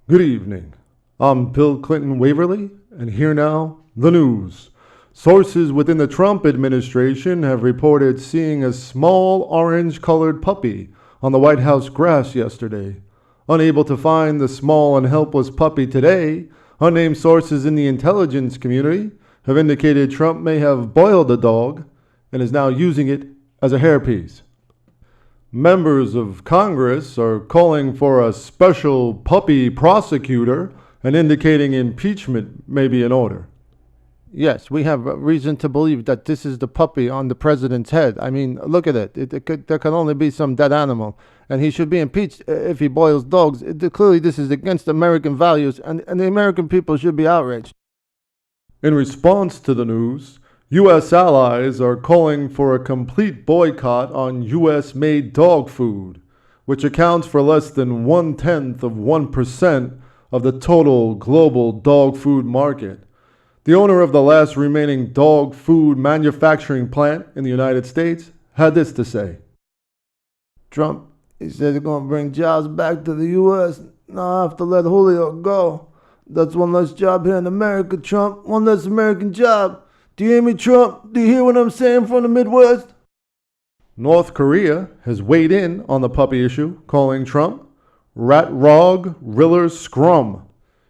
Good evening. I'm Bill Clinton Waverly, and here now, the news. Sources within the Trump administration have reported seeing a small orange-colored puppy on the White House grass yesterday. Unable to find the small and helpless puppy today, unnamed sources in the intelligence community have indicated Trump may have boiled the dog and is now using it as a hairpiece. Members of Congress are calling for a special puppy prosecutor and indicating impeachment may be in order. Yes, we have reason to believe that this is the puppy on the president's head. I mean, look at it. There can only be some dead animal, and he should be impeached if he boils dogs. Clearly, this is against American values, and the American people should be outraged. In response to the news, U.S. allies are calling for a complete boycott on U.S.-made dog food, which accounts for less than 0.1% of the total global dog food market. The owner of the last remaining dog food manufacturing plant in the United States had this to say. Trump, he said he's going to bring jobs back to the U.S. Now I have to let Julio go. That's one less job here in America, Trump. One less American job. Do you hear me, Trump? Do you hear what I'm saying from the Midwest? North Korea has weighed in on the puppy issue, calling Trump Rat Rog Riller Scrum.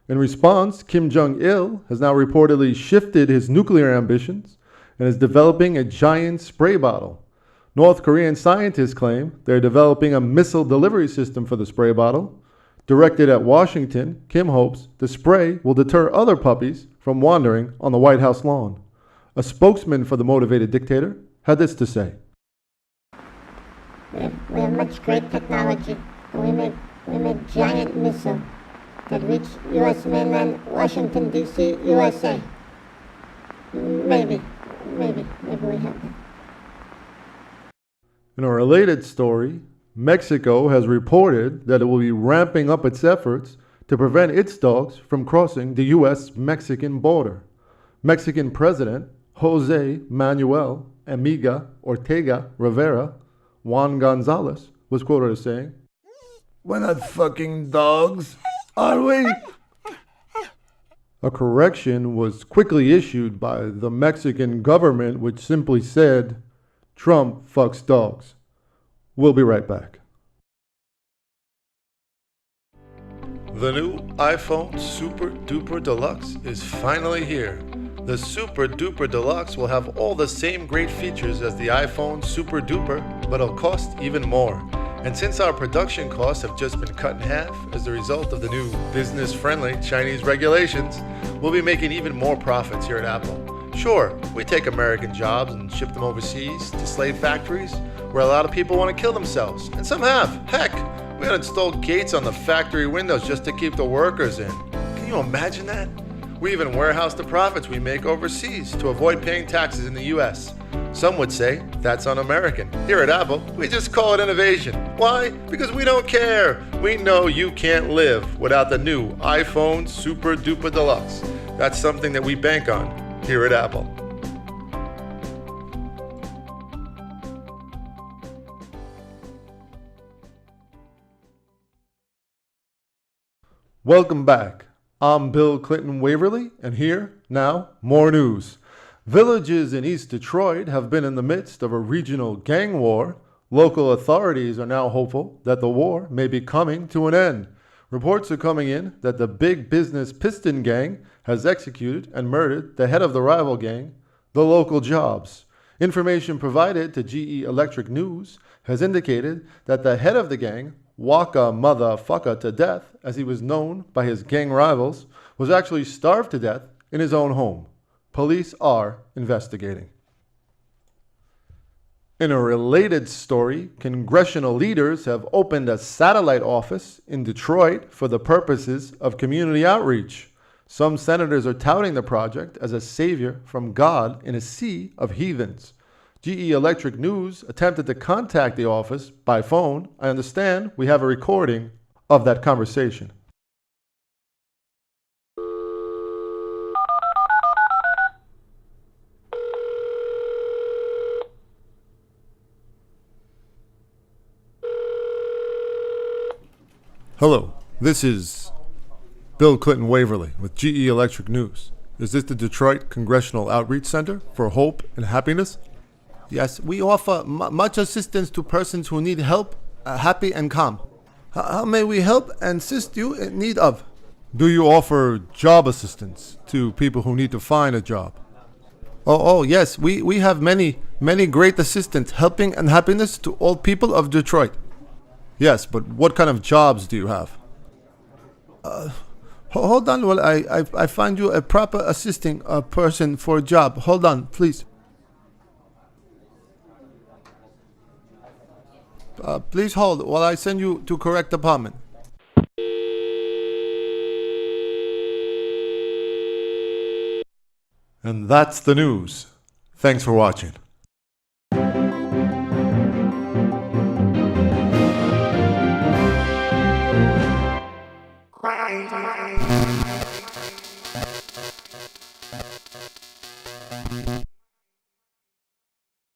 In response, Kim Jong-il has now reportedly shifted his nuclear ambitions and is developing a giant spray bottle. North Korean scientists claim they're developing a missile delivery system for the spray bottle. Directed at Washington, Kim hopes the spray will deter other puppies from wandering on the White House lawn. A spokesman for the motivated dictator had this to say. We have much great technology, and we make giant missiles that reach U.S. mainland, Washington, D.C., USA. Maybe we have that. In a related story, Mexico has reported that it will be ramping up its efforts to prevent its dogs from crossing the U.S.-Mexican border. Mexican President Jose Manuel Amiga Ortega Rivera, Juan Gonzalez, was quoted as saying, "We're not fucking dogs, are we?" A correction was quickly issued by the Mexican government, which simply said, "Trump fucks dogs." We'll be right back. The new iPhone Super Duper Deluxe is finally here. The Super Duper Deluxe will have all the same great features as the iPhone Super Duper, but it'll cost even more. And since our production costs have just been cut in half as a result of the new business-friendly Chinese regulations, we'll be making even more profits here at Apple. Sure, we take American jobs and ship them overseas to slave factories where a lot of people want to kill themselves, and some have. Heck, we had installed gates on the factory windows just to keep the workers in. Can you imagine that? We even warehouse the profits we make overseas to avoid paying taxes in the US. Some would say that's un-American. Here at Apple, we just call it innovation. Why? Because we don't care. We know you can't live without the new iPhone Super Duper Deluxe. That's something that we bank on here at Apple. Welcome back. I'm Bill Clinton Waverly, and here, now, more news. Villages in East Detroit have been in the midst of a regional gang war. Local authorities are now hopeful that the war may be coming to an end. Reports are coming in that the Big Business Piston Gang has executed and murdered the head of the rival gang, the Local Jobs. Information provided to GE Electric News has indicated that the head of the gang, Waka Motherfucker to Death, as he was known by his gang rivals, was actually starved to death in his own home. Police are investigating. In a related story, congressional leaders have opened a satellite office in Detroit for the purposes of community outreach. Some senators are touting the project as a savior from God in a sea of heathens. GE Electric News attempted to contact the office by phone. I understand we have a recording of that conversation. Hello, this is Bill Clinton Waverly with GE Electric News. Is this the Detroit Congressional Outreach Center for Hope and Happiness? Yes, we offer much assistance to persons who need help, happy and calm. How may we help and assist you in need of? Do you offer job assistance to people who need to find a job? Oh, yes, we have many great assistants helping and happiness to all people of Detroit. Yes, but what kind of jobs do you have? Hold on while I find you a proper assisting person for a job. Hold on, please. Please hold while I send you to correct department. And that's the news. Thanks for watching.